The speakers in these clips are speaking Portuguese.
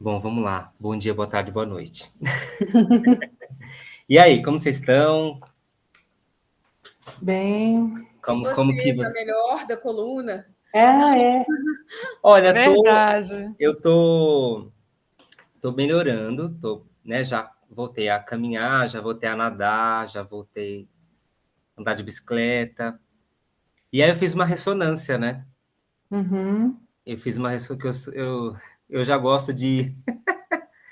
Bom, vamos lá. Bom dia, boa tarde, boa noite. E aí, como vocês estão? Bem. Como que... Tá melhor da coluna? É. Olha, Verdade. eu tô melhorando, né, já voltei a caminhar, já voltei a nadar, já voltei a andar de bicicleta. E aí eu fiz uma ressonância, né? Uhum. Eu fiz uma ressonância que eu já gosto de...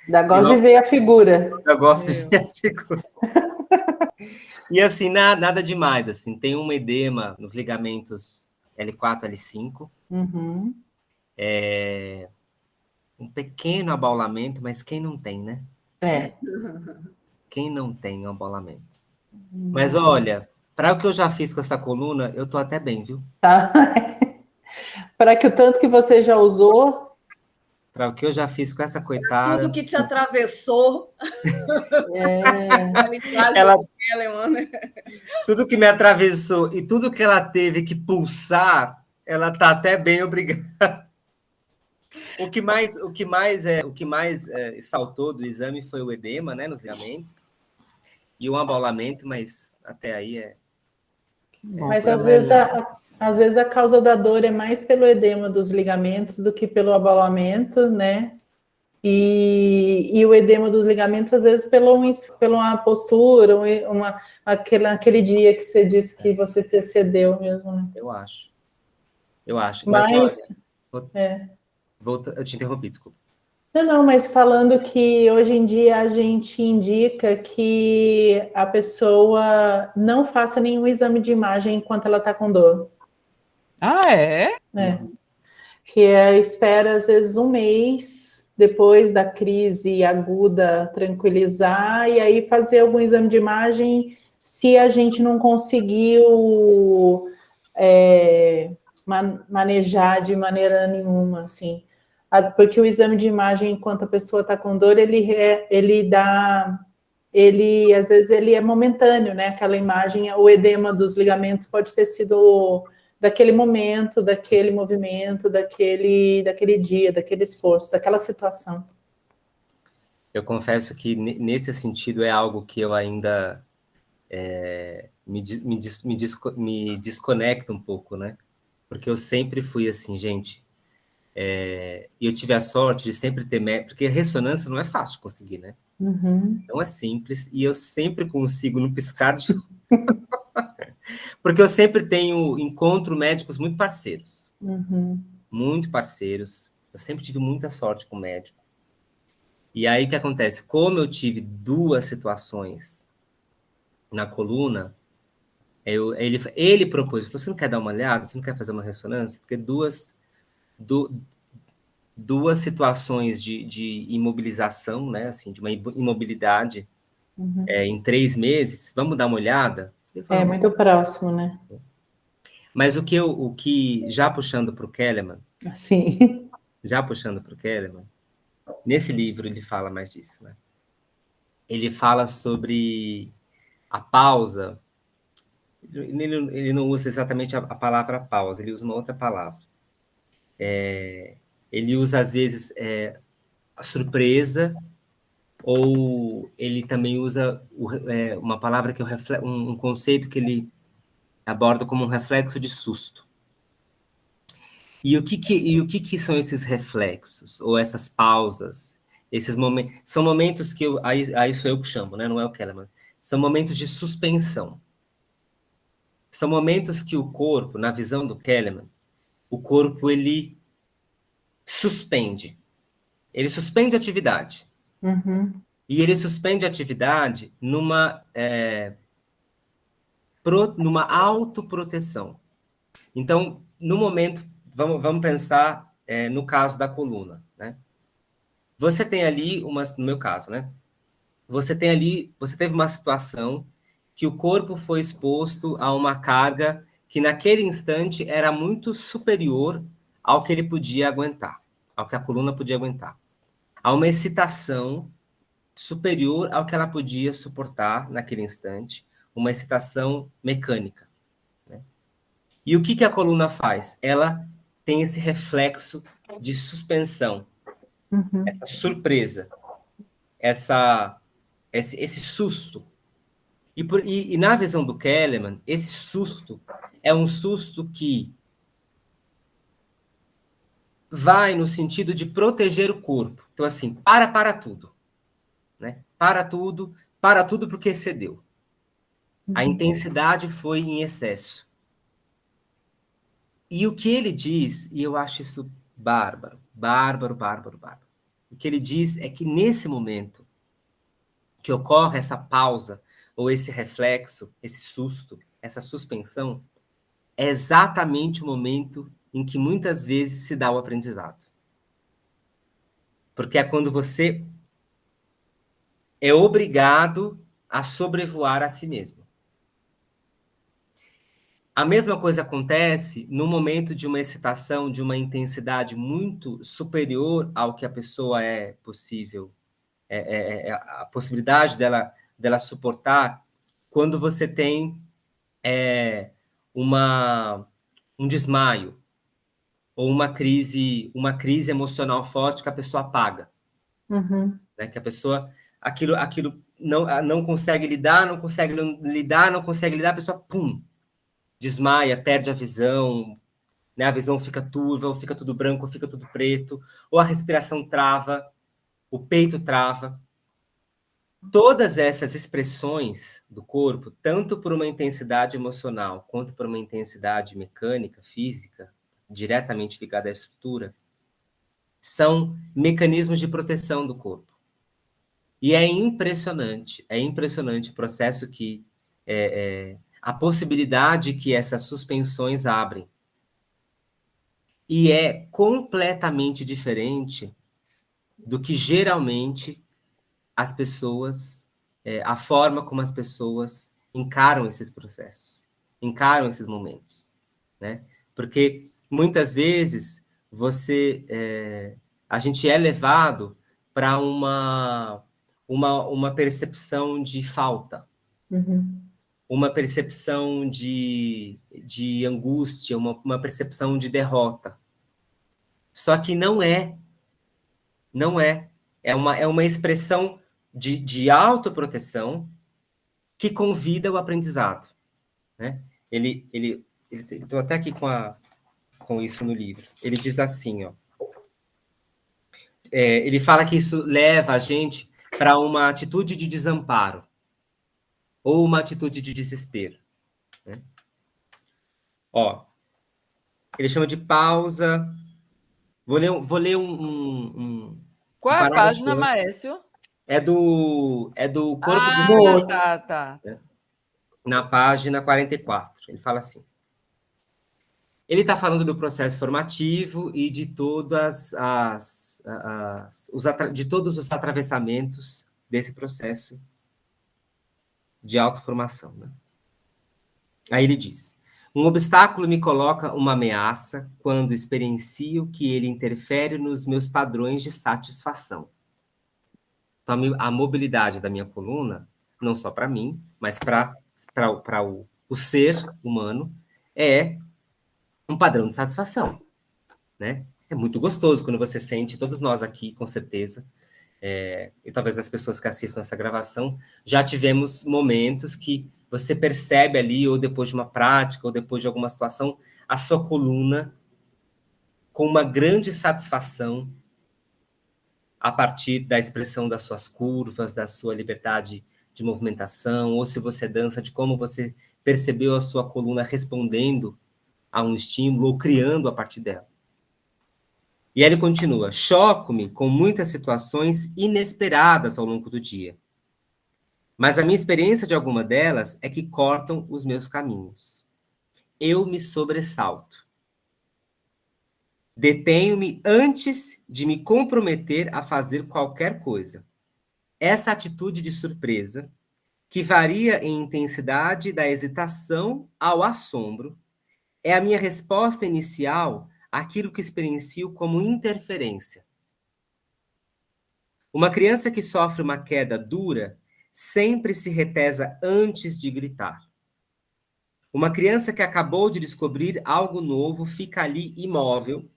Já gosto de ver a figura. Eu gosto de ver a figura. E assim, nada demais, assim, tem um edema nos ligamentos L4, L5, Uhum. um pequeno abaulamento, mas quem não tem, né? É. Quem não tem um abaulamento? Mas olha, para o que eu já fiz com essa coluna, eu tô até bem, viu? Tá. Para que o tanto que você já usou. Para o que eu já fiz com essa Tudo coitada, que te atravessou. A ela, linguagem do Telemann, né? tudo que me atravessou e tudo que ela teve que pulsar, ela tá até bem, obrigada. O que mais saltou do exame foi o edema, né, nos ligamentos e o abaulamento, mas até aí Mas às vezes a causa da dor é mais pelo edema dos ligamentos do que pelo abaulamento, né? E o edema dos ligamentos, às vezes, pela uma postura, aquele dia que você disse que você se excedeu mesmo, né? eu acho. Mas Mas, olha, eu te interrompi, desculpa. não, mas falando que hoje em dia a gente indica que a pessoa não faça nenhum exame de imagem enquanto ela está com dor. Ah, é? Que espera, às vezes, um mês depois da crise aguda tranquilizar e aí fazer algum exame de imagem se a gente não conseguiu manejar de maneira nenhuma, assim. Porque o exame de imagem, enquanto a pessoa está com dor, às vezes ele é momentâneo, né? Aquela imagem, o edema dos ligamentos pode ter sido daquele momento, daquele movimento, daquele dia, daquele esforço, daquela situação. Eu confesso que nesse sentido é algo que eu ainda me desconecto um pouco, né? Porque eu sempre fui assim, gente. E eu tive a sorte de sempre ter... Porque ressonância não é fácil de conseguir, né? Uhum. Não é simples. E eu sempre consigo no piscar de... Porque eu sempre encontro médicos muito parceiros. Uhum. Muito parceiros. Eu sempre tive muita sorte com o médico. E aí o que acontece? Como eu tive duas situações na coluna, ele propôs, falou, você não quer dar uma olhada? Você não quer fazer uma ressonância? Porque duas situações de imobilização, né? Assim, de uma imobilidade em 3 meses, vamos dar uma olhada? É muito próximo, né? Mas o que já puxando para o Kellerman, Sim. nesse livro ele fala mais disso, né? Ele fala sobre a pausa. Ele não usa exatamente a palavra pausa, ele usa uma outra palavra. Ele usa, às vezes, a surpresa, ou ele também usa uma palavra que um conceito que ele aborda como um reflexo de susto. E o que são esses reflexos, ou essas pausas, esses momentos? São momentos que aí sou eu que chamo, né? Não é o Kellerman. São momentos de suspensão. São momentos que o corpo, na visão do Kellerman, o corpo ele suspende. Ele suspende a atividade. Uhum. E ele suspende a atividade numa autoproteção. Então, no momento, vamos pensar no caso da coluna, né? Você tem ali no meu caso, né? Você teve uma situação que o corpo foi exposto a uma carga que naquele instante era muito superior ao que ele podia aguentar, ao que a coluna podia aguentar. Há uma excitação superior ao que ela podia suportar naquele instante, uma excitação mecânica. Né? E o que a coluna faz? Ela tem esse reflexo de suspensão. essa surpresa, esse susto. E na visão do Kellerman, esse susto é um susto que vai no sentido de proteger o corpo. Então, assim, para tudo. Né? Para tudo porque excedeu. A intensidade foi em excesso. E o que ele diz, e eu acho isso bárbaro. O que ele diz é que nesse momento que ocorre essa pausa, ou esse reflexo, esse susto, essa suspensão, é exatamente o momento em que muitas vezes se dá o aprendizado. Porque é quando você é obrigado a sobrevoar a si mesmo. A mesma coisa acontece no momento de uma excitação, de uma intensidade muito superior ao que a pessoa é possível, a possibilidade dela suportar, quando você tem um desmaio ou uma crise emocional forte que a pessoa apaga. Né? Que a pessoa, aquilo não consegue lidar, não consegue lidar, a pessoa, pum, desmaia, perde a visão, né? A visão fica turva, ou fica tudo branco, ou fica tudo preto, ou a respiração trava, o peito trava. Todas essas expressões do corpo, tanto por uma intensidade emocional, quanto por uma intensidade mecânica, física, diretamente ligada à estrutura, são mecanismos de proteção do corpo. E é impressionante o processo que a possibilidade que essas suspensões abrem. E é completamente diferente do que geralmente as pessoas, a forma como as pessoas encaram esses processos, encaram esses momentos, né? Porque muitas vezes a gente é levado para uma percepção de falta, uma percepção de angústia, uma percepção de derrota. Só que não é. É uma expressão de autoproteção que convida o aprendizado. Né? Estou até aqui com isso no livro. Ele diz assim, ó, ele fala que isso leva a gente para uma atitude de desamparo ou uma atitude de desespero. Né? Ó, ele chama de pausa. Vou ler Qual é a página, Maécio? É do Corpo de Movimento. Tá. Na página 44. Ele fala assim. Ele está falando do processo formativo e de todos os atravessamentos desse processo de autoformação. Né? Aí ele diz: um obstáculo me coloca uma ameaça quando experiencio que ele interfere nos meus padrões de satisfação. Então, a mobilidade da minha coluna, não só para mim, mas para o ser humano, é um padrão de satisfação. Né? É muito gostoso quando você sente, todos nós aqui, com certeza, e talvez as pessoas que assistam essa gravação, já tivemos momentos que você percebe ali, ou depois de uma prática, ou depois de alguma situação, a sua coluna com uma grande satisfação a partir da expressão das suas curvas, da sua liberdade de movimentação, ou se você dança, de como você percebeu a sua coluna respondendo a um estímulo, ou criando a partir dela. E aí ele continua: choco-me com muitas situações inesperadas ao longo do dia. Mas a minha experiência de alguma delas é que cortam os meus caminhos. Eu me sobressalto. Detenho-me antes de me comprometer a fazer qualquer coisa. Essa atitude de surpresa, que varia em intensidade da hesitação ao assombro, é a minha resposta inicial àquilo que experiencio como interferência. Uma criança que sofre uma queda dura sempre se retesa antes de gritar. Uma criança que acabou de descobrir algo novo fica ali imóvel,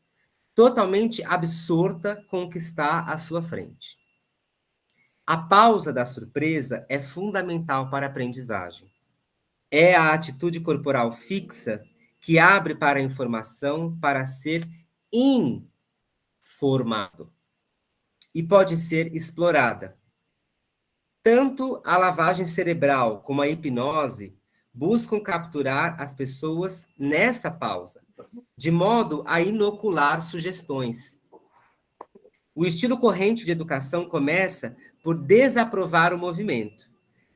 totalmente absorta com o que está à sua frente. A pausa da surpresa é fundamental para a aprendizagem. É a atitude corporal fixa que abre para a informação para ser informado e pode ser explorada. Tanto a lavagem cerebral como a hipnose buscam capturar as pessoas nessa pausa, de modo a inocular sugestões. O estilo corrente de educação começa por desaprovar o movimento.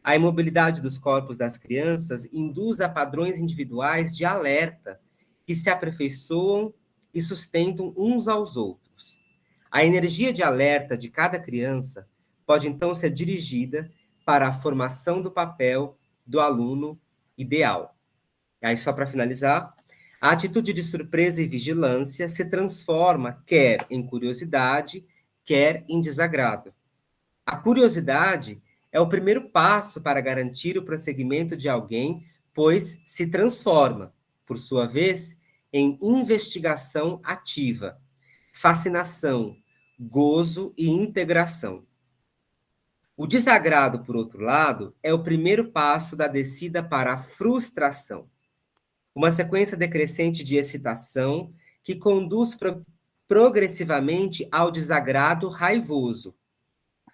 A imobilidade dos corpos das crianças induz a padrões individuais de alerta que se aperfeiçoam e sustentam uns aos outros. A energia de alerta de cada criança pode então ser dirigida para a formação do papel do aluno ideal. Aí, só para finalizar, a atitude de surpresa e vigilância se transforma quer em curiosidade, quer em desagrado. A curiosidade é o primeiro passo para garantir o prosseguimento de alguém, pois se transforma, por sua vez, em investigação ativa, fascinação, gozo e integração. O desagrado, por outro lado, é o primeiro passo da descida para a frustração, uma sequência decrescente de excitação que conduz progressivamente ao desagrado raivoso,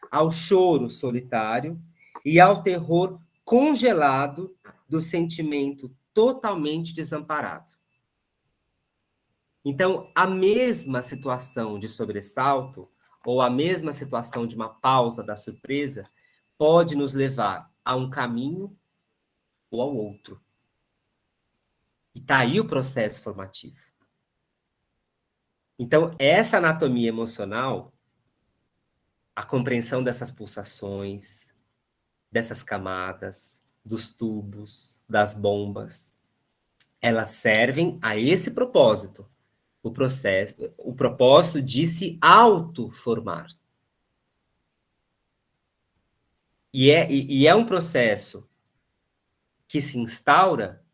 ao choro solitário e ao terror congelado do sentimento totalmente desamparado. Então, a mesma situação de sobressalto ou a mesma situação de uma pausa da surpresa pode nos levar a um caminho ou ao outro. E está aí o processo formativo. Então, essa anatomia emocional, a compreensão dessas pulsações, dessas camadas, dos tubos, das bombas, elas servem a esse propósito. O propósito de se autoformar. E é um processo que se instaura,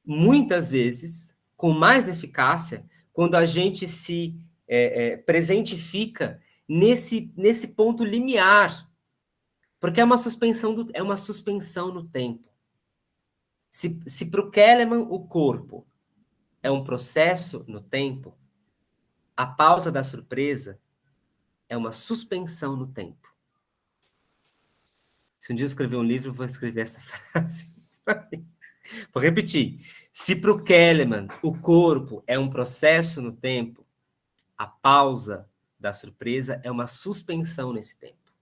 muitas vezes, com mais eficácia, quando a gente se presentifica nesse ponto limiar. Porque é uma suspensão no tempo. Se para o Kahneman o corpo é um processo no tempo, a pausa da surpresa é uma suspensão no tempo. Se um dia eu escrever um livro, eu vou escrever essa frase. Vou repetir. Se para o Kahneman o corpo é um processo no tempo, a pausa da surpresa é uma suspensão nesse tempo.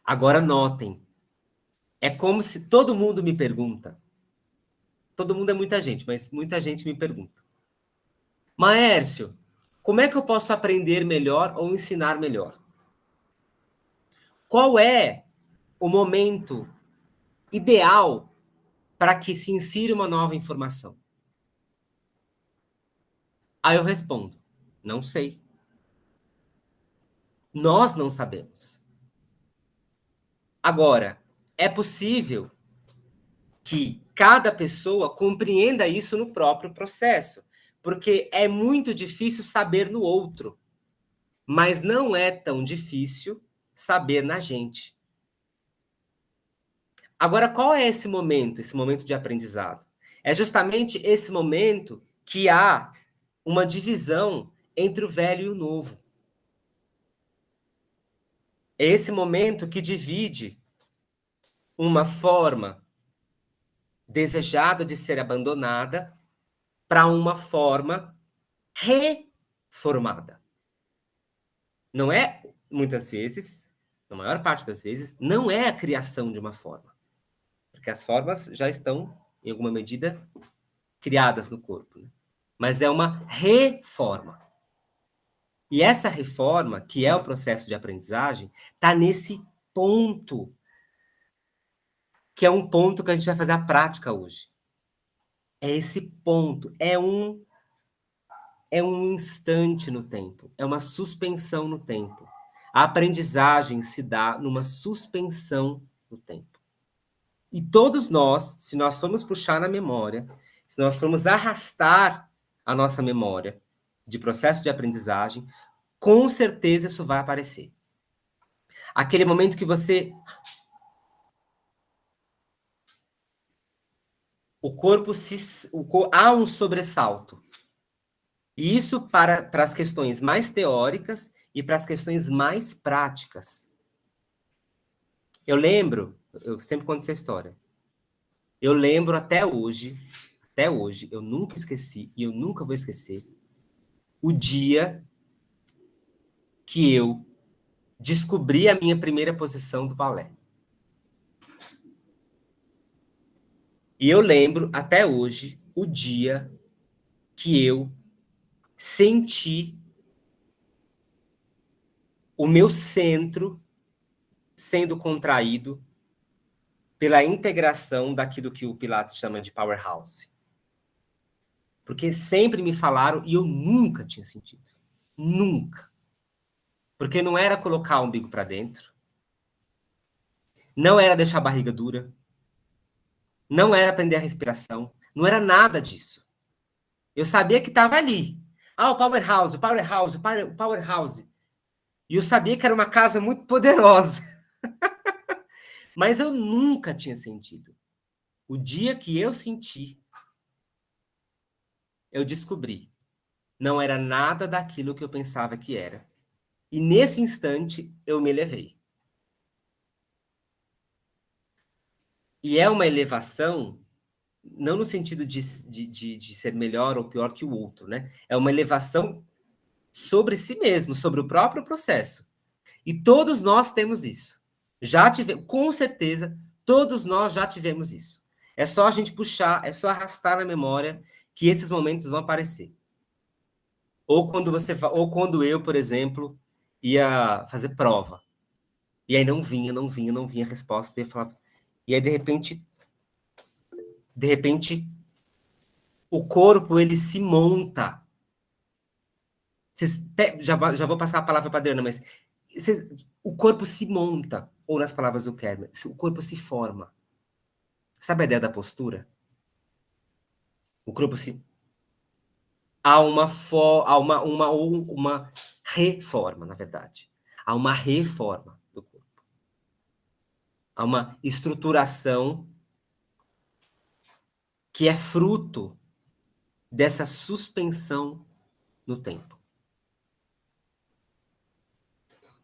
Agora notem, é como se todo mundo me pergunta, todo mundo é muita gente, mas muita gente me pergunta, Maércio, como é que eu posso aprender melhor ou ensinar melhor? Qual é o momento ideal para que se insira uma nova informação? Aí eu respondo, não sei. Nós não sabemos. Agora, é possível que cada pessoa compreenda isso no próprio processo, porque é muito difícil saber no outro, mas não é tão difícil saber na gente. Agora, qual é esse momento de aprendizado? É justamente esse momento que há uma divisão entre o velho e o novo. É esse momento que divide uma forma desejada de ser abandonada para uma forma reformada. Não é, muitas vezes, na maior parte das vezes, não é a criação de uma forma. Porque as formas já estão, em alguma medida, criadas no corpo. Né? Mas é uma reforma. E essa reforma, que é o processo de aprendizagem, está nesse ponto, que é um ponto que a gente vai fazer a prática hoje. É esse ponto, é um instante no tempo, é uma suspensão no tempo. A aprendizagem se dá numa suspensão no tempo. E todos nós, se nós formos puxar na memória, se nós formos arrastar a nossa memória de processo de aprendizagem, com certeza isso vai aparecer. Aquele momento que você... há um sobressalto. E isso para as questões mais teóricas e para as questões mais práticas. Eu lembro, eu sempre conto essa história, eu lembro até hoje, eu nunca esqueci, e eu nunca vou esquecer, o dia que eu descobri a minha primeira posição do balé. E eu lembro até hoje o dia que eu senti o meu centro sendo contraído pela integração daquilo que o Pilates chama de powerhouse. Porque sempre me falaram e eu nunca tinha sentido. Nunca. Porque não era colocar o umbigo para dentro. Não era deixar a barriga dura. Não era aprender a respiração. Não era nada disso. Eu sabia que estava ali. O powerhouse, o powerhouse, o powerhouse. E eu sabia que era uma casa muito poderosa. Mas eu nunca tinha sentido. O dia que eu senti, eu descobri. Não era nada daquilo que eu pensava que era. E nesse instante, eu me elevei. E é uma elevação, não no sentido de ser melhor ou pior que o outro, né? É uma elevação sobre si mesmo, sobre o próprio processo. E todos nós temos isso. Já tivemos, com certeza, todos nós já tivemos isso. É só a gente puxar, é só arrastar na memória que esses momentos vão aparecer. Ou quando eu, por exemplo, ia fazer prova. E aí não vinha a resposta. E eu falava... E aí, de repente, o corpo, ele se monta. Já vou passar a palavra para a Adriana, mas o corpo se monta, ou nas palavras do Kermer, o corpo se forma. Sabe a ideia da postura? O corpo se... Há uma reforma, na verdade. Há uma reforma do corpo. Há uma estruturação que é fruto dessa suspensão no tempo.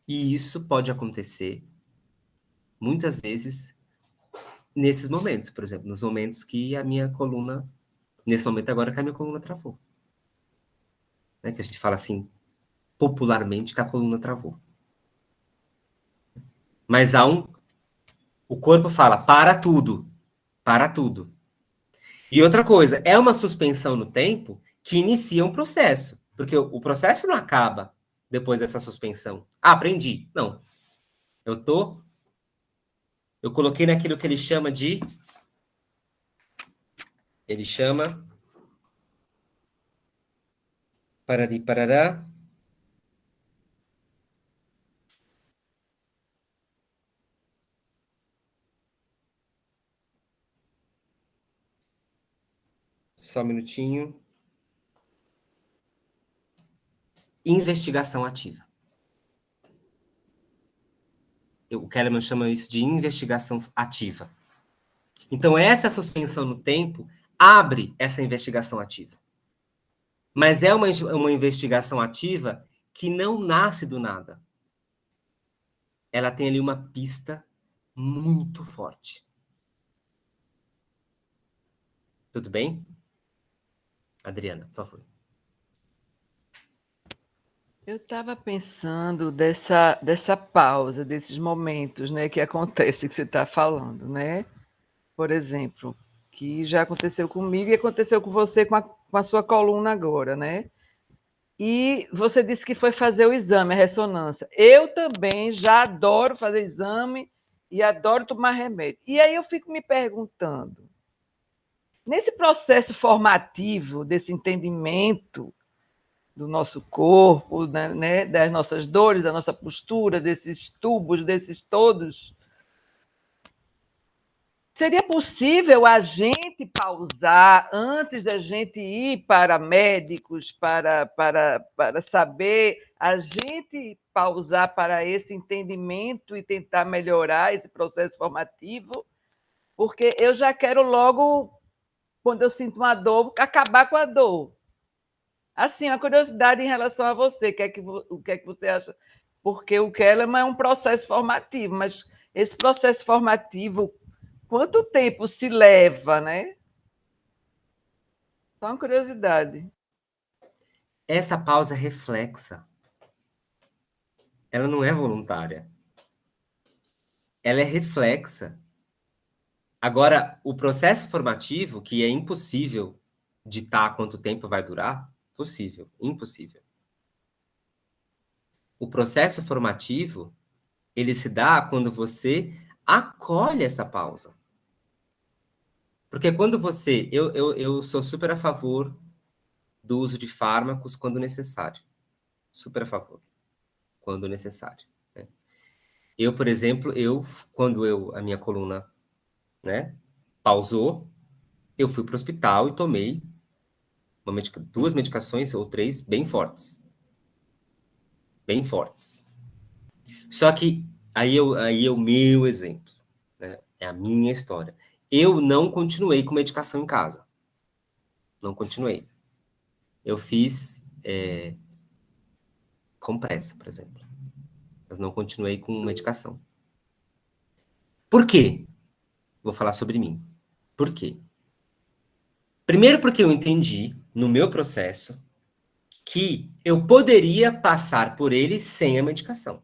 E isso pode acontecer, muitas vezes, nesses momentos. Por exemplo, nos momentos que a minha coluna... Nesse momento agora que a minha coluna travou. Né? Que a gente fala assim, popularmente, que a coluna travou. Mas o corpo fala, para tudo. Para tudo. E outra coisa, é uma suspensão no tempo que inicia um processo. Porque o processo não acaba depois dessa suspensão. Aprendi. Não. Eu coloquei naquilo que ele chama de... Ele chama... Parari, parará. Só um minutinho. Investigação ativa. O Kahneman chama isso de investigação ativa. Então, essa suspensão no tempo abre essa investigação ativa. Mas é uma investigação ativa que não nasce do nada. Ela tem ali uma pista muito forte. Tudo bem? Adriana, por favor. Eu estava pensando dessa pausa, desses momentos, né, que acontece, que você está falando, né? Por exemplo, que já aconteceu comigo e aconteceu com você com a sua coluna agora, né? E você disse que foi fazer o exame, a ressonância. Eu também já adoro fazer exame e adoro tomar remédio. E aí eu fico me perguntando, nesse processo formativo, desse entendimento do nosso corpo, né, das nossas dores, da nossa postura, desses tubos, desses todos, Seria possível a gente pausar antes da gente ir para médicos, para saber, a gente pausar para esse entendimento e tentar melhorar esse processo formativo? Porque eu já quero logo, quando eu sinto uma dor, acabar com a dor. Assim, uma curiosidade em relação a você, o que é que você acha? Porque o Kellerman é um processo formativo, mas esse processo formativo, quanto tempo se leva, né? Só uma curiosidade. Essa pausa reflexa, ela não é voluntária. Ela é reflexa. Agora, o processo formativo, que é impossível ditar quanto tempo vai durar, possível, impossível. O processo formativo, ele se dá quando você acolhe essa pausa. Porque quando você... Eu sou super a favor do uso de fármacos quando necessário. Super a favor. Quando necessário. Né? Eu, por exemplo, quando a minha coluna, né, pausou, eu fui para o hospital e tomei duas medicações ou 3 bem fortes. Bem fortes. Só que aí é o meu exemplo, né? É a minha história. Eu não continuei com medicação em casa. Não continuei. Eu fiz compressa, por exemplo. Mas não continuei com medicação. Por quê? Vou falar sobre mim. Por quê? Primeiro porque eu entendi, no meu processo, que eu poderia passar por ele sem a medicação.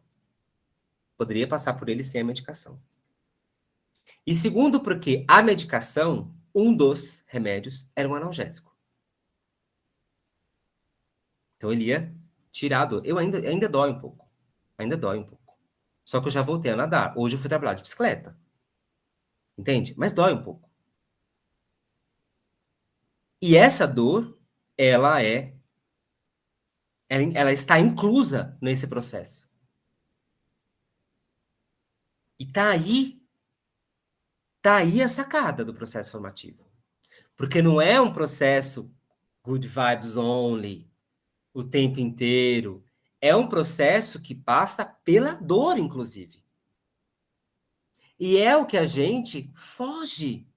Poderia passar por ele sem a medicação. E segundo porque a medicação, um dos remédios, era um analgésico. Então ele ia tirar a dor. Eu ainda dói um pouco. Ainda dói um pouco. Só que eu já voltei a nadar. Hoje eu fui trabalhar de bicicleta. Entende? Mas dói um pouco. E essa dor, ela está inclusa nesse processo. E tá aí a sacada do processo formativo. Porque não é um processo good vibes only, o tempo inteiro. É um processo que passa pela dor, inclusive. E é o que a gente foge.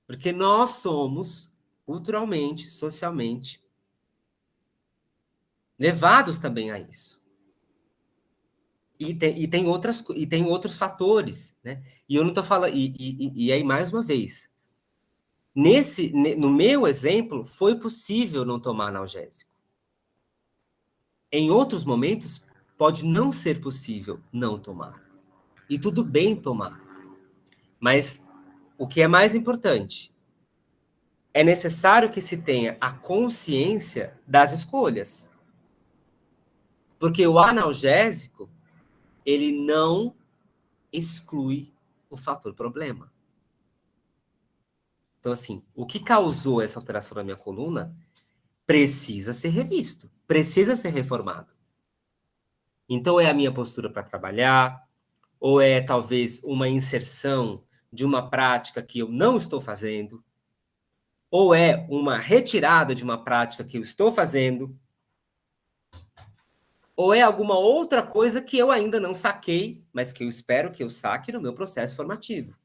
Porque nós somos, culturalmente, socialmente, levados também a isso. E tem outros fatores, né? E eu não estou falando... E aí, mais uma vez, no meu exemplo, foi possível não tomar analgésico. Em outros momentos, pode não ser possível não tomar. E tudo bem tomar. Mas o que é mais importante, é necessário que se tenha a consciência das escolhas. Porque o analgésico, ele não exclui o fator problema. Então, assim, o que causou essa alteração na minha coluna precisa ser revisto, precisa ser reformado. Então, é a minha postura para trabalhar, ou é talvez uma inserção de uma prática que eu não estou fazendo, ou é uma retirada de uma prática que eu estou fazendo, ou é alguma outra coisa que eu ainda não saquei, mas que eu espero que eu saque no meu processo formativo.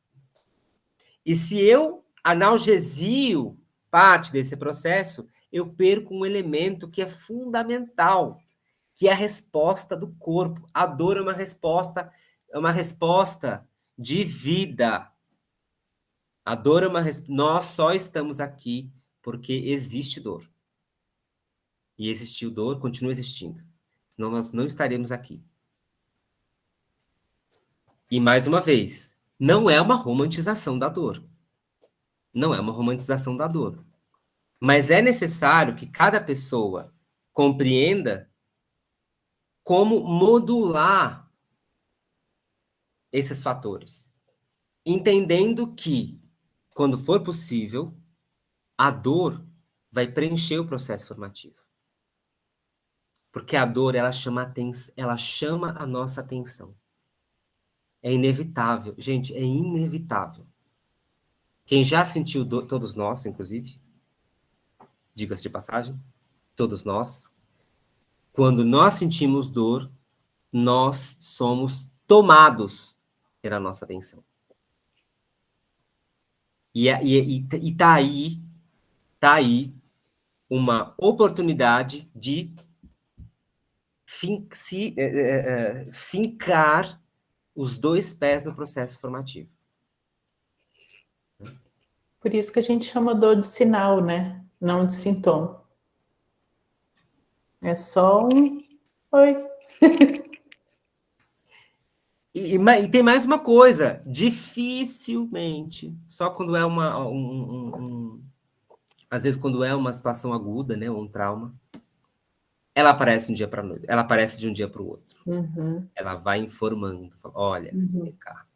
E se eu analgesio parte desse processo, eu perco um elemento que é fundamental, que é a resposta do corpo. A dor é uma resposta de vida. A dor é nós só estamos aqui porque existe dor. E existiu dor, continua existindo. Senão nós não estaremos aqui. E mais uma vez, não é uma romantização da dor. Não é uma romantização da dor. Mas é necessário que cada pessoa compreenda como modular esses fatores. Entendendo que, quando for possível, a dor vai preencher o processo formativo. Porque a dor, ela chama a nossa atenção. É inevitável. Gente, é inevitável. Quem já sentiu dor, todos nós, inclusive, diga-se de passagem, todos nós, quando nós sentimos dor, nós somos tomados pela nossa atenção. E tá aí uma oportunidade de fincar os 2 pés no processo formativo. Por isso que a gente chama dor de sinal, né? Não de sintoma. É só um... Oi. E tem mais uma coisa, dificilmente, só quando é às vezes quando é uma situação aguda, né, ou um trauma, ela aparece de um dia para noite, ela aparece de um dia para o outro. Uhum. Ela vai informando, fala, olha, vem cá,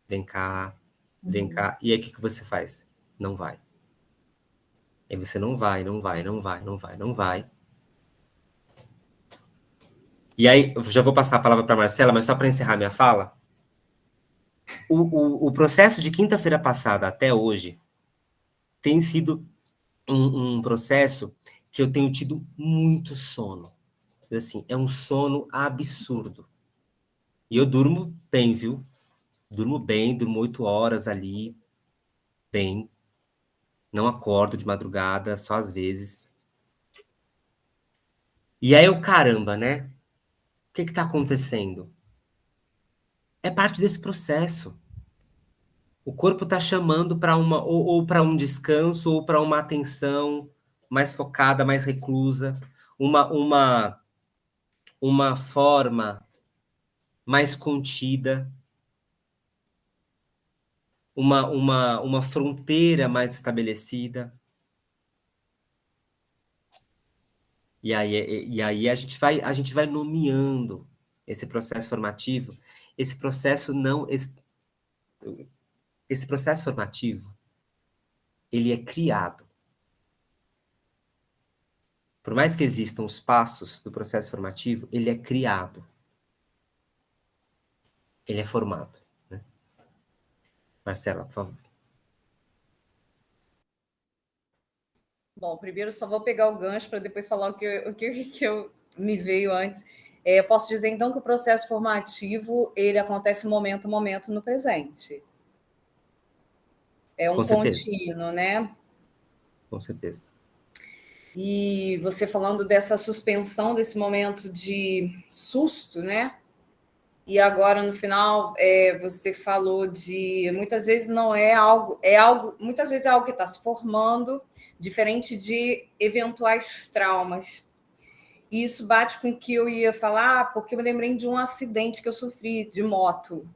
vem cá, vem cá. E aí o que você faz? Não vai. Aí você não vai. E aí, eu já vou passar a palavra para a Marcela, mas só para encerrar minha fala, o processo de quinta-feira passada até hoje tem sido um processo que eu tenho tido muito sono. Assim, é um sono absurdo. E eu durmo bem, viu? Durmo bem, durmo 8 horas ali, bem. Não acordo de madrugada, só às vezes. E aí eu, caramba, né? O que tá acontecendo? É parte desse processo. O corpo tá chamando para ou para um descanso, ou para uma atenção mais focada, mais reclusa, uma forma mais contida, uma fronteira mais estabelecida. E aí a gente vai nomeando esse processo formativo. Esse processo formativo, ele é criado. Por mais que existam os passos do processo formativo, ele é criado. Ele é formado. Né? Marcela, por favor. Bom, primeiro só vou pegar o gancho para depois falar o que eu me veio antes. Eu posso dizer, então, que o processo formativo, ele acontece momento a momento no presente. É um Com certeza. contínuo, né? Com certeza. E você falando dessa suspensão, desse momento de susto, né? E agora, no final, você falou de... Muitas vezes não é algo... muitas vezes é algo que está se formando, diferente de eventuais traumas. E isso bate com o que eu ia falar, porque eu me lembrei de um acidente que eu sofri de moto.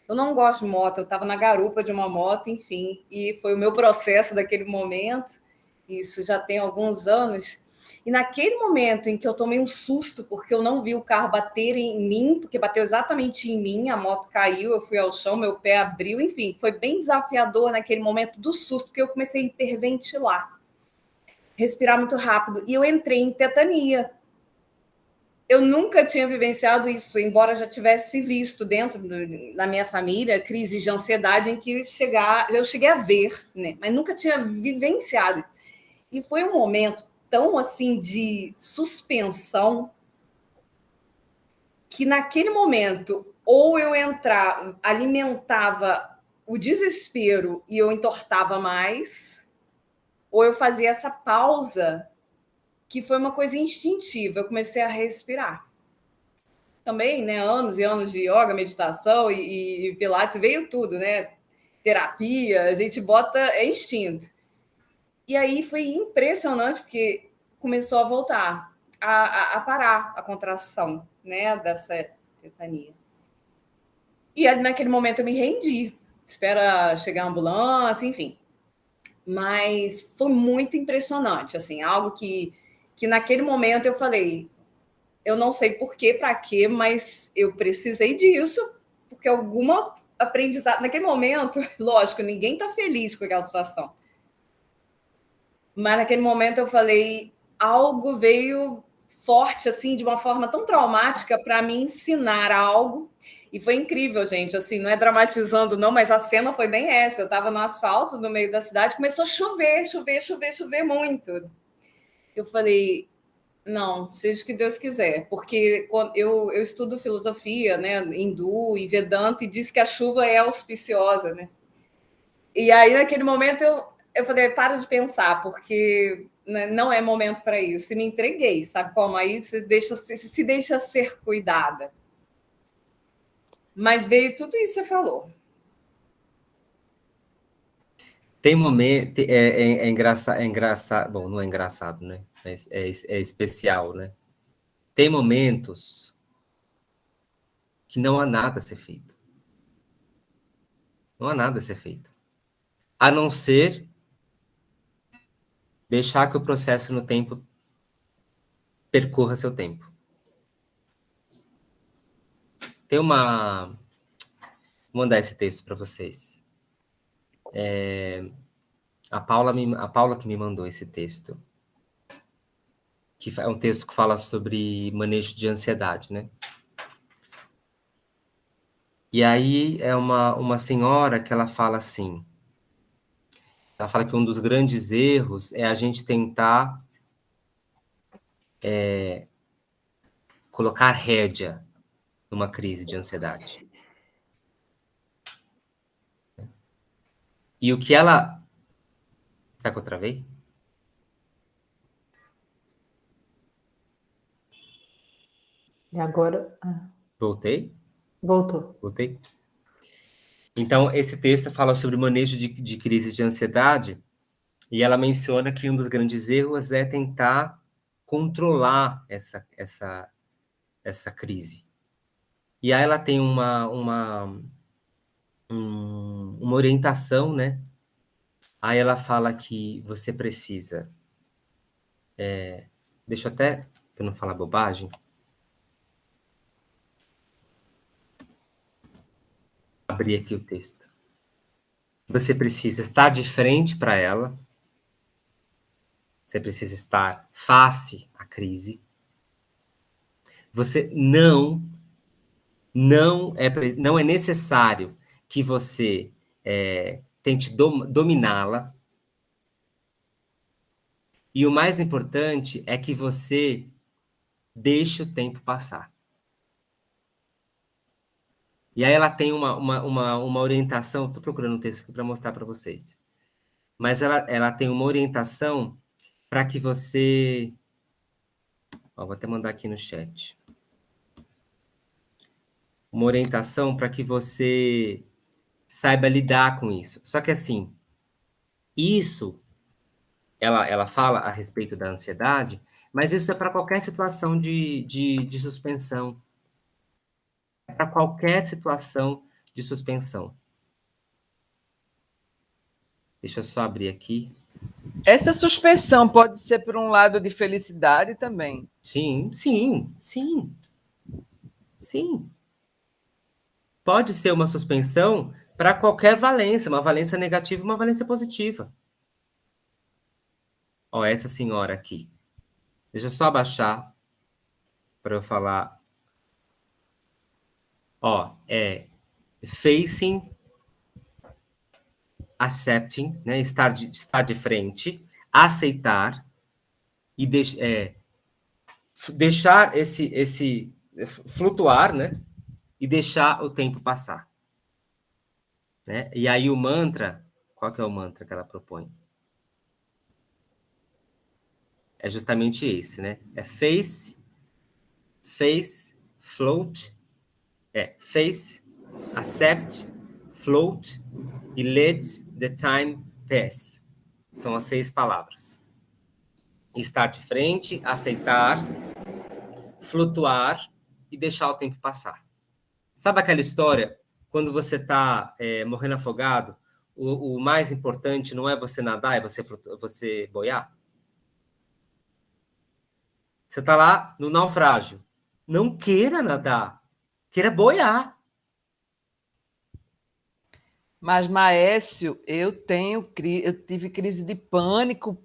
Eu não gosto de moto, eu estava na garupa de uma moto, enfim, e foi o meu processo daquele momento, isso já tem alguns anos, e naquele momento em que eu tomei um susto, porque eu não vi o carro bater em mim, porque bateu exatamente em mim, a moto caiu, eu fui ao chão, meu pé abriu, enfim, foi bem desafiador naquele momento do susto, porque eu comecei a hiperventilar, respirar muito rápido, e eu entrei em tetania. Eu nunca tinha vivenciado isso, embora já tivesse visto dentro da minha família crises de ansiedade em que eu cheguei a ver, né? Mas nunca tinha vivenciado. E foi um momento tão assim de suspensão que naquele momento ou eu entrava, alimentava o desespero e eu entortava mais, ou eu fazia essa pausa que foi uma coisa instintiva, eu comecei a respirar. Também, né, anos e anos de yoga, meditação e pilates, veio tudo, né? Terapia, a gente bota, é instinto. E aí foi impressionante, porque começou a voltar, a parar a contração, né, dessa tetania. E ali, naquele momento eu me rendi, espera chegar a ambulância, enfim. Mas foi muito impressionante, assim, algo que naquele momento eu falei, eu não sei por quê, para quê, mas eu precisei disso, porque alguma aprendizado... Naquele momento, lógico, ninguém está feliz com aquela situação. Mas naquele momento eu falei, algo veio forte, assim, de uma forma tão traumática para me ensinar algo. E foi incrível, gente, assim, não é dramatizando não, mas a cena foi bem essa. Eu estava no asfalto, no meio da cidade, começou a chover, chover, chover, chover muito. Eu falei, não, seja o que Deus quiser, porque eu estudo filosofia, né, hindu e Vedanta, e diz que a chuva é auspiciosa, né? E aí, naquele momento, eu falei, para de pensar, porque né, não é momento para isso. E me entreguei, sabe como? Aí você se deixa ser cuidada. Mas veio tudo isso que você falou. Tem momento, é engraçado, bom, não é engraçado, né? Mas é especial, né? Tem momentos que não há nada a ser feito. Não há nada a ser feito. A não ser deixar que o processo no tempo percorra seu tempo. Tem uma... Vou mandar esse texto para vocês. A Paula que me mandou esse texto. Que é um texto que fala sobre manejo de ansiedade, né? E aí é uma senhora que ela fala assim... Ela fala que um dos grandes erros é a gente tentar colocar rédea numa crise de ansiedade. E o que ela... Será que eu travei? E agora... Voltei? Voltou. Voltei? Então, esse texto fala sobre manejo de crises de ansiedade, e ela menciona que um dos grandes erros é tentar controlar essa crise. E aí ela tem uma orientação, né? Aí ela fala que você precisa... deixa eu até, para não falar bobagem... abrir aqui o texto. Você precisa estar de frente para ela. Você precisa estar face à crise. Você não é necessário que você tente dominá-la. E o mais importante é que você deixe o tempo passar. E aí ela tem uma orientação, estou procurando um texto aqui para mostrar para vocês. Mas ela tem uma orientação para que você... Ó, vou até mandar aqui no chat. Uma orientação para que você saiba lidar com isso. Só que assim, isso, ela fala a respeito da ansiedade, mas isso é para qualquer situação de suspensão. É para qualquer situação de suspensão. Deixa eu só abrir aqui. Essa suspensão pode ser por um lado de felicidade também. Sim, sim, sim. Sim. Pode ser uma suspensão para qualquer valência, uma valência negativa e uma valência positiva. Ó, essa senhora aqui. Deixa eu só abaixar para eu falar. Ó, facing, accepting, né? Estar de frente, aceitar e deixar esse flutuar, né? E deixar o tempo passar. Né? E aí o mantra, qual que é o mantra que ela propõe? É justamente esse, né? É face, float, face, accept, float e let the time pass. São as 6 palavras. Estar de frente, aceitar, flutuar e deixar o tempo passar. Sabe aquela história? Quando você está morrendo afogado, o mais importante não é você nadar, é você boiar? Você está lá no naufrágio. Não queira nadar, queira boiar. Mas, Maécio, eu tive crise de pânico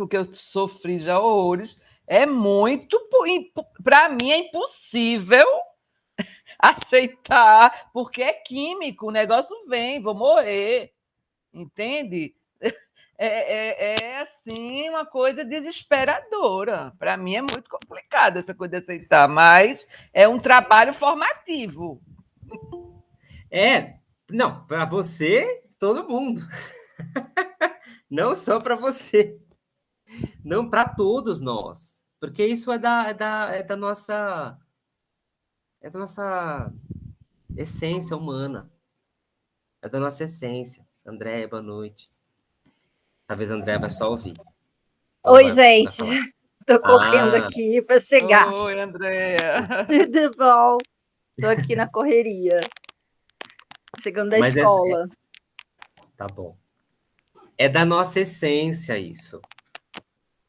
que eu sofri já horrores. É muito, para mim é impossível aceitar, porque é químico, o negócio vem, vou morrer, entende? É assim, uma coisa desesperadora. Para mim é muito complicado essa coisa de aceitar, mas é um trabalho formativo. Não, para você, todo mundo. Não só para você. Não, para todos nós. Porque isso é da nossa essência humana. É da nossa essência. André, boa noite. Talvez André vai só ouvir. Oi, gente. Vai Tô correndo aqui para chegar. Oi, Andréa. Tudo bom? Tô aqui na correria. Chegando da escola. Tá bom. É da nossa essência isso.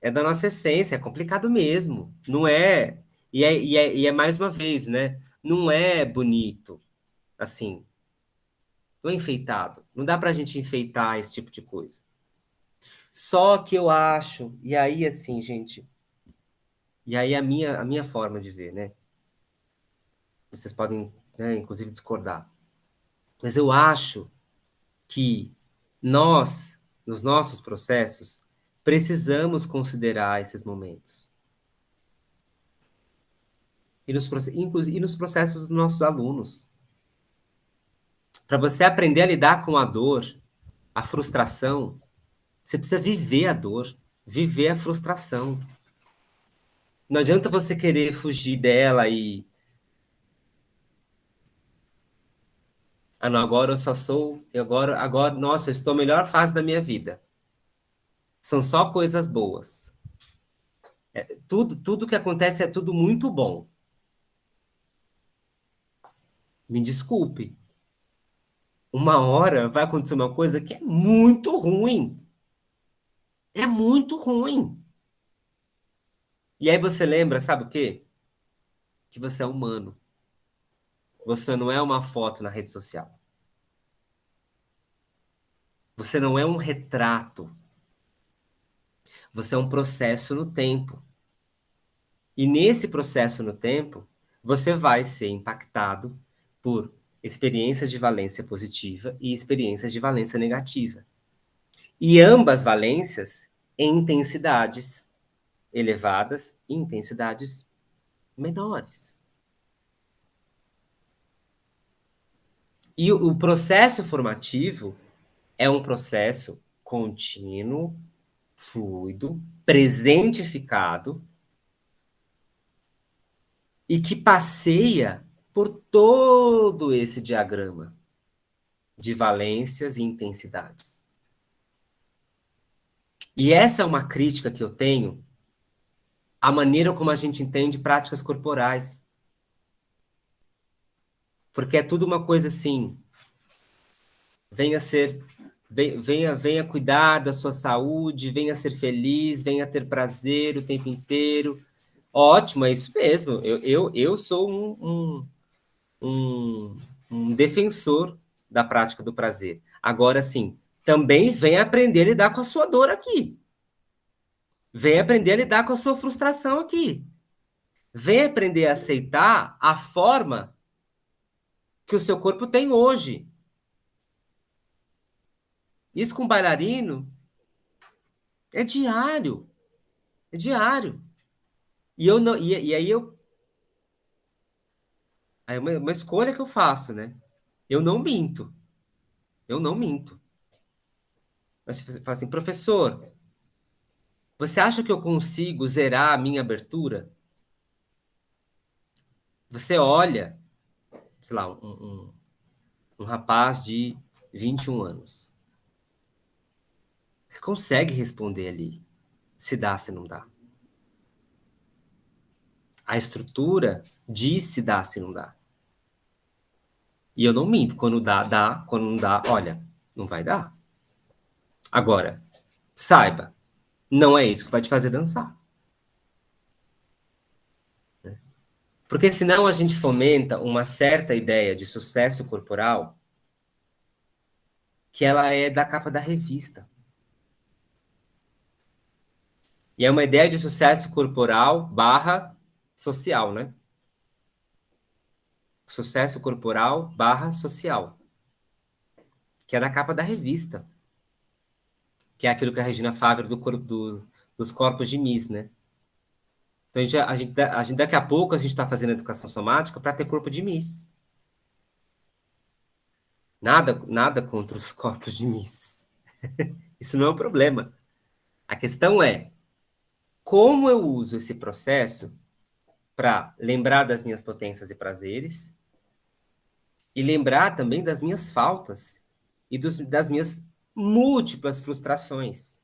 É da nossa essência, é complicado mesmo. Não é... E é mais uma vez, né? Não é bonito, assim. Não é enfeitado. Não dá pra gente enfeitar esse tipo de coisa. Só que eu acho... E aí, assim, gente... E aí a minha forma de ver, né? Vocês podem, né, inclusive, discordar. Mas eu acho que nós, nos nossos processos, precisamos considerar esses momentos. Inclusive nos processos dos nossos alunos. Para você aprender a lidar com a dor, a frustração, você precisa viver a dor, viver a frustração. Não adianta você querer fugir dela e... Ah, não, agora eu só sou... Agora, nossa, eu estou na melhor fase da minha vida. São só coisas boas. Tudo que acontece é tudo muito bom. Me desculpe. Uma hora vai acontecer uma coisa que é muito ruim. É muito ruim. E aí você lembra, sabe o quê? Que você é humano. Você não é uma foto na rede social. Você não é um retrato. Você é um processo no tempo. E nesse processo no tempo, você vai ser impactado por experiências de valência positiva e experiências de valência negativa. E ambas valências em intensidades elevadas e intensidades menores. E o processo formativo é um processo contínuo, fluido, presentificado e que passeia por todo esse diagrama de valências e intensidades. E essa é uma crítica que eu tenho à maneira como a gente entende práticas corporais. Porque é tudo uma coisa assim, venha cuidar da sua saúde, venha ser feliz, venha ter prazer o tempo inteiro. Ótimo, é isso mesmo. Eu sou um defensor da prática do prazer. Agora, sim, também venha aprender a lidar com a sua dor aqui. Venha aprender a lidar com a sua frustração aqui. Venha aprender a aceitar a forma que o seu corpo tem hoje. Isso com bailarino é diário. É diário. E aí é uma escolha que eu faço, né? Eu não minto. Eu não minto. Mas você fala assim, professor, você acha que eu consigo zerar a minha abertura? Você olha, sei lá, um rapaz de 21 anos. Você consegue responder ali, se dá, se não dá. A estrutura diz se dá, se não dá. E eu não minto. Quando dá, dá. Quando não dá, olha, não vai dar. Agora, saiba, não é isso que vai te fazer dançar. Porque senão a gente fomenta uma certa ideia de sucesso corporal que ela é da capa da revista. E é uma ideia de sucesso corporal barra social, né? Sucesso corporal barra social. Que é na capa da revista. Que é aquilo que a Regina Favre dos corpos de Miss, né? Então, a gente daqui a pouco, a gente está fazendo educação somática para ter corpo de Miss. Nada contra os corpos de Miss. Isso não é um problema. A questão é como eu uso esse processo para lembrar das minhas potências e prazeres e lembrar também das minhas faltas e das minhas múltiplas frustrações.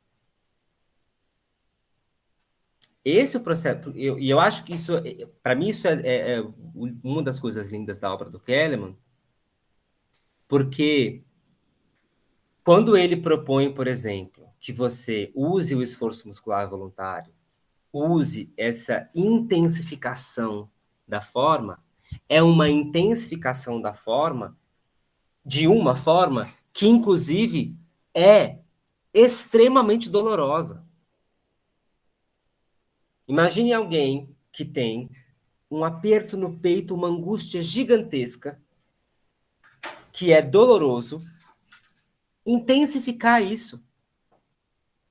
Esse é o processo, e eu acho que isso, para mim, isso é uma das coisas lindas da obra do Kellerman, porque quando ele propõe, por exemplo, que você use o esforço muscular voluntário, use essa intensificação da forma, é uma intensificação da forma, de uma forma que, inclusive, é extremamente dolorosa. Imagine alguém que tem um aperto no peito, uma angústia gigantesca, que é doloroso, intensificar isso.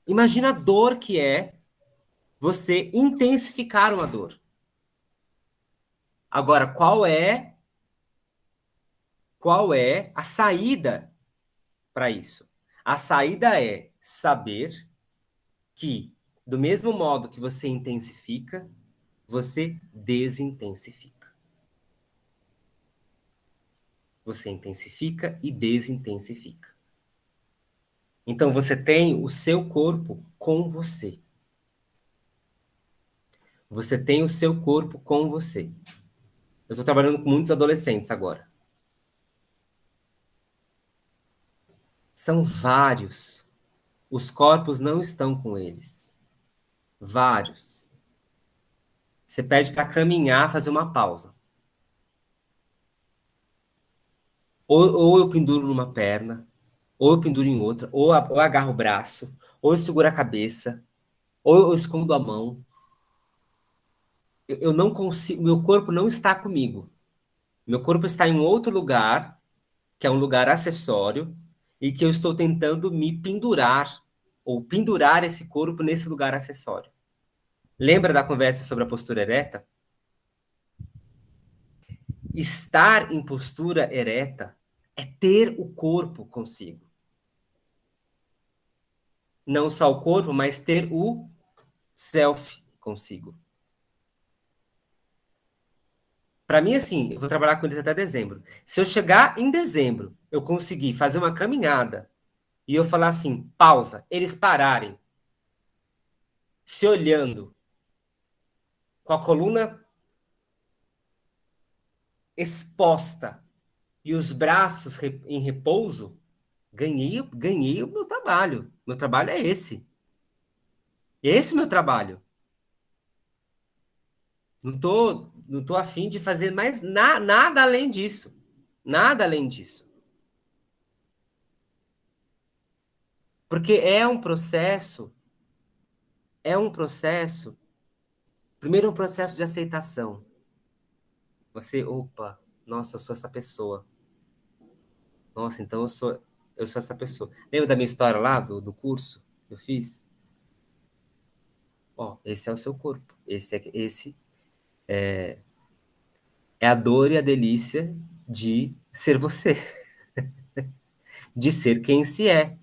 Imagina a dor que é você intensificar uma dor. Agora, qual é a saída para isso? A saída é saber que, do mesmo modo que você intensifica, você desintensifica. Você intensifica e desintensifica. Então, você tem o seu corpo com você. Você tem o seu corpo com você. Eu estou trabalhando com muitos adolescentes agora. São vários. Os corpos não estão com eles. Vários. Você pede para caminhar, fazer uma pausa. Ou eu penduro numa perna, ou eu penduro em outra, ou agarro o braço, ou eu seguro a cabeça, ou eu escondo a mão. Eu não consigo, meu corpo não está comigo. Meu corpo está em outro lugar, que é um lugar acessório, e que eu estou tentando me pendurar, ou pendurar esse corpo nesse lugar acessório. Lembra da conversa sobre a postura ereta? Estar em postura ereta é ter o corpo consigo. Não só o corpo, mas ter o self consigo. Para mim, assim, eu vou trabalhar com eles até dezembro. Se eu chegar em dezembro, eu conseguir fazer uma caminhada e eu falar assim, pausa, eles pararem, se olhando, com a coluna exposta e os braços em repouso, ganhei o meu trabalho. Meu trabalho é esse. Esse é o meu trabalho. Não tô afim de fazer mais nada além disso. Nada além disso. Porque é um processo. Primeiro, é um processo de aceitação. Opa, nossa, eu sou essa pessoa. Nossa, então eu sou essa pessoa. Lembra da minha história lá, do curso que eu fiz? Ó, esse é o seu corpo. Esse é a dor e a delícia de ser você. De ser quem se é.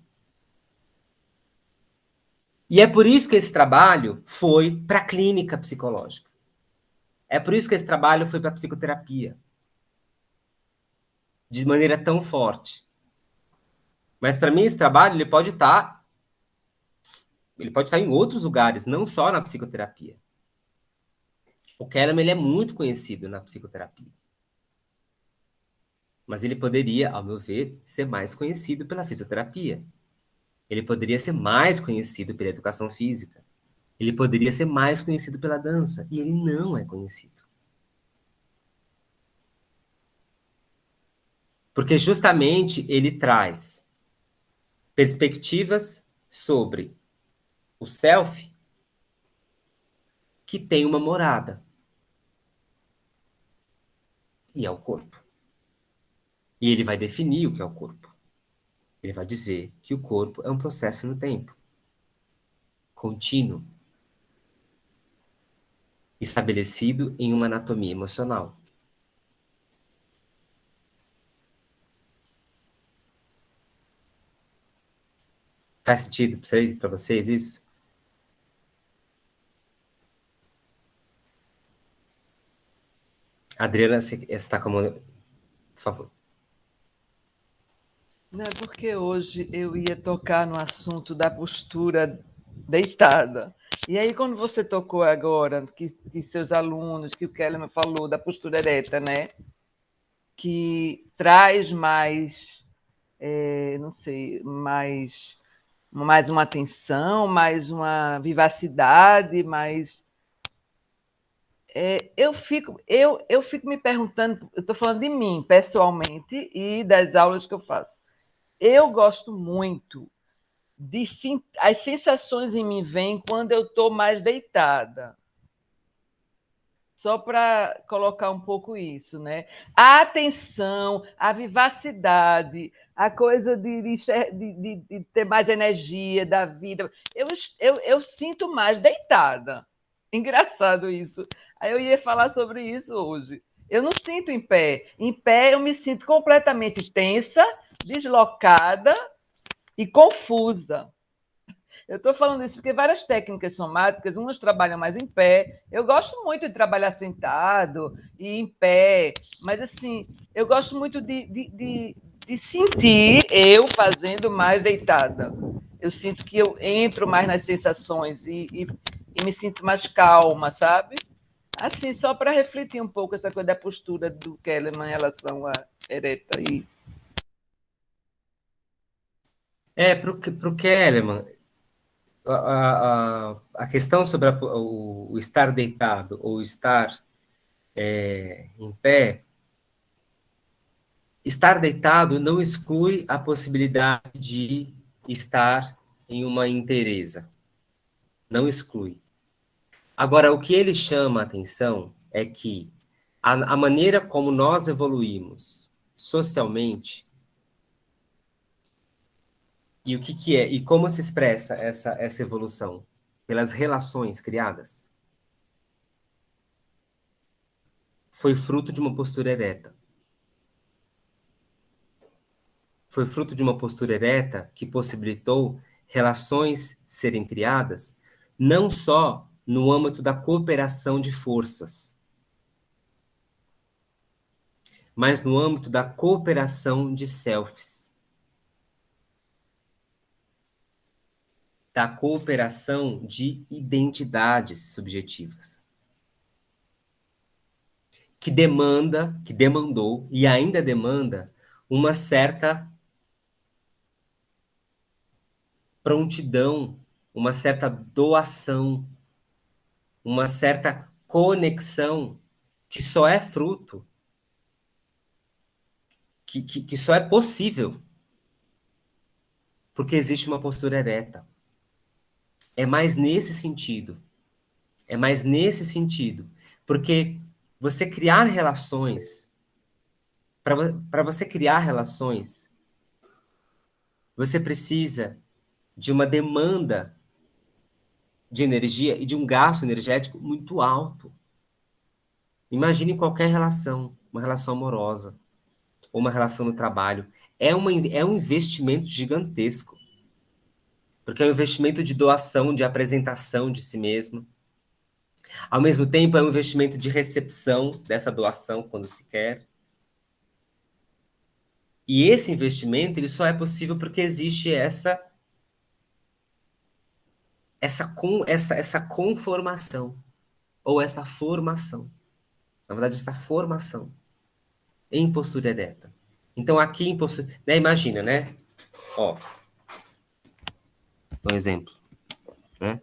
E é por isso que esse trabalho foi para a clínica psicológica. É por isso que esse trabalho foi para a psicoterapia. De maneira tão forte. Mas para mim esse trabalho ele pode estar em outros lugares, não só na psicoterapia. O Kellerman ele é muito conhecido na psicoterapia. Mas ele poderia, ao meu ver, ser mais conhecido pela fisioterapia. Ele poderia ser mais conhecido pela educação física. Ele poderia ser mais conhecido pela dança. E ele não é conhecido. Porque justamente ele traz perspectivas sobre o self que tem uma morada. E é o corpo. E ele vai definir o que é o corpo. Ele vai dizer que o corpo é um processo no tempo, contínuo, estabelecido em uma anatomia emocional. Faz sentido para vocês isso? Adriana, você está com a mão... Por favor. Não, é porque hoje eu ia tocar no assunto da postura deitada. E aí, quando você tocou agora, que seus alunos, que o Kellerman falou da postura ereta, né? Que traz mais, não sei, mais uma atenção, mais uma vivacidade, mais... eu fico me perguntando, eu estou falando de mim, pessoalmente, e das aulas que eu faço. Eu gosto muito de... As sensações em mim vêm quando eu estou mais deitada. Só para colocar um pouco isso, né? A atenção, a vivacidade, a coisa de ter mais energia da vida. Eu sinto mais deitada. Engraçado isso. Aí eu ia falar sobre isso hoje. Eu não sinto em pé. Em pé eu me sinto completamente tensa, deslocada e confusa. Eu estou falando isso porque várias técnicas somáticas, umas trabalham mais em pé. Eu gosto muito de trabalhar sentado e em pé, mas assim, eu gosto muito de sentir eu fazendo mais deitada. Eu sinto que eu entro mais nas sensações e me sinto mais calma, sabe? Assim, só para refletir um pouco essa coisa da postura do Kellerman em relação à ereta. Para o Kellerman, a questão sobre o estar deitado ou estar em pé, estar deitado não exclui a possibilidade de estar em uma inteireza. Não exclui. Agora, o que ele chama a atenção é que a maneira como nós evoluímos socialmente e o que é, e como se expressa essa evolução? Pelas relações criadas. Foi fruto de uma postura ereta. Foi fruto de uma postura ereta que possibilitou relações serem criadas, não só no âmbito da cooperação de forças, mas no âmbito da cooperação de selfies. Da cooperação de identidades subjetivas. Que demandou e ainda demanda uma certa prontidão, uma certa doação, uma certa conexão que só é fruto, que só é possível porque existe uma postura ereta. É mais nesse sentido. É mais nesse sentido. Porque você criar relações, para você criar relações, você precisa de uma demanda de energia e de um gasto energético muito alto. Imagine qualquer relação, uma relação amorosa, ou uma relação no trabalho. É um investimento gigantesco. Porque é um investimento de doação, de apresentação de si mesmo. Ao mesmo tempo, é um investimento de recepção dessa doação quando se quer. E esse investimento ele só é possível porque existe essa conformação, ou essa formação. Na verdade, essa formação em postura ereta. Então, aqui em postura... Né, imagina, né? Ó, um exemplo. Né?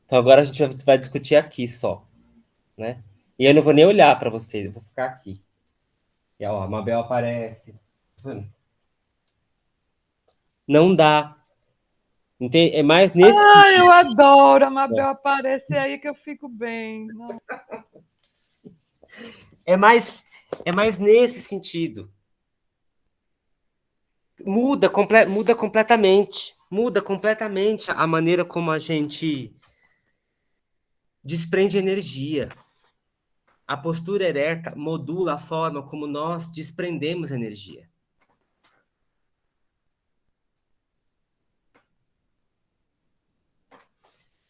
Então, agora a gente vai discutir aqui só. Né? E eu não vou nem olhar para vocês, eu vou ficar aqui. E ó, a Mabel aparece. Não dá É mais nesse sentido. Eu adoro a Mabel aparecer aí que eu fico bem. Não. É mais nesse sentido. Muda completamente. Muda completamente a maneira como a gente desprende energia. A postura ereta modula a forma como nós desprendemos energia.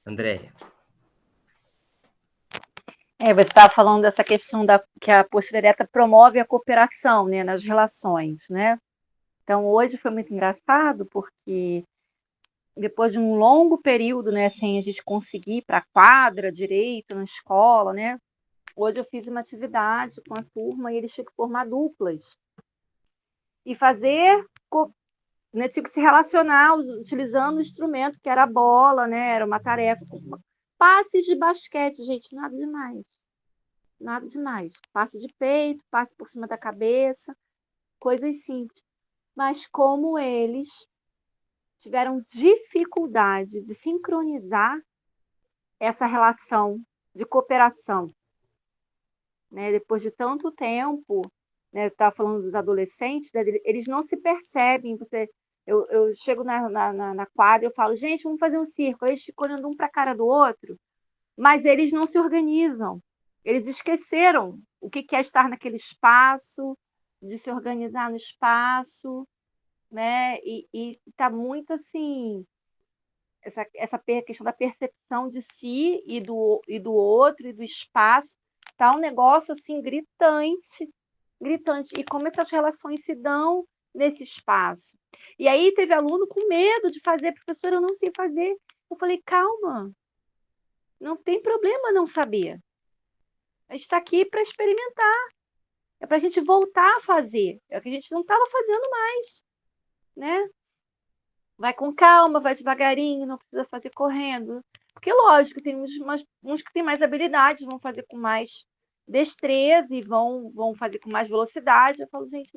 Andréia. Você estava falando dessa questão que a postura ereta promove a cooperação, né, nas relações, né? Então, hoje foi muito engraçado, porque depois de um longo período, né, sem a gente conseguir ir para a quadra direito na escola, né? Hoje eu fiz uma atividade com a turma e eles tinham que formar duplas. E fazer, né, tinha que se relacionar utilizando o instrumento que era a bola, né? Era uma tarefa. Passes de basquete, gente, nada demais. Nada demais. Passe de peito, passe por cima da cabeça, coisas simples. Mas como eles tiveram dificuldade de sincronizar essa relação de cooperação, né? Depois de tanto tempo, né? Você estava falando dos adolescentes, né? Eles não se percebem. Eu chego na quadra e eu falo, gente, vamos fazer um circo. Eles ficam olhando um para a cara do outro, mas eles não se organizam. Eles esqueceram o que é estar naquele espaço, de se organizar no espaço, né? E está muito assim, essa questão da percepção de si e do outro e do espaço, tá um negócio assim gritante, gritante. E como essas relações se dão nesse espaço. E aí teve aluno com medo de fazer, professora, eu não sei fazer. Eu falei, calma, não tem problema não saber. A gente está aqui para experimentar. É para a gente voltar a fazer. É o que a gente não estava fazendo mais, né? Vai com calma, vai devagarinho, não precisa fazer correndo. Porque, lógico, tem uns que têm mais habilidades, vão fazer com mais destreza e vão fazer com mais velocidade. Eu falo, gente,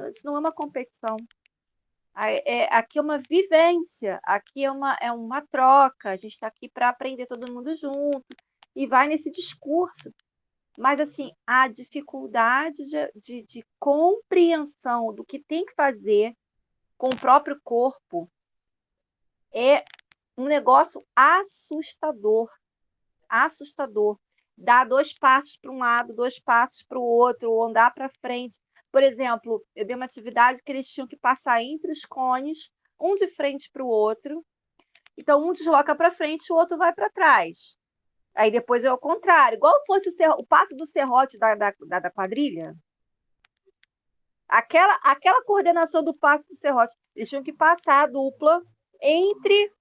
isso não é uma competição. Aqui é uma vivência, aqui é uma troca. A gente está aqui para aprender todo mundo junto. E vai nesse discurso. Mas, assim, a dificuldade de compreensão do que tem que fazer com o próprio corpo é um negócio assustador. Assustador. Dar 2 passos para um lado, 2 passos para o outro, ou andar para frente. Por exemplo, eu dei uma atividade que eles tinham que passar entre os cones, um de frente para o outro. Então, um desloca para frente e o outro vai para trás. Aí depois é o contrário, igual fosse o passo do serrote da quadrilha. Aquela coordenação do passo do serrote. Eles tinham que passar a dupla entre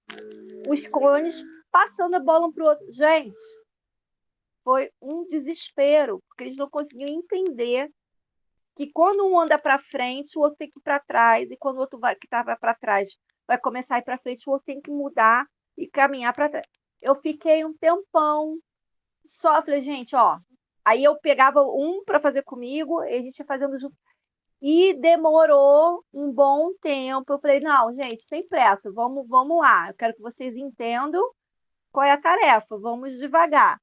os cones, passando a bola um para o outro. Gente, foi um desespero, porque eles não conseguiam entender que quando um anda para frente, o outro tem que ir para trás, e quando o outro que estava para trás vai começar a ir para frente, o outro tem que mudar e caminhar para trás. Eu fiquei um tempão só, falei, gente, ó. Aí eu pegava um para fazer comigo, e a gente ia fazendo junto. E demorou um bom tempo. Eu falei, não, gente, sem pressa, vamos lá. Eu quero que vocês entendam qual é a tarefa, vamos devagar.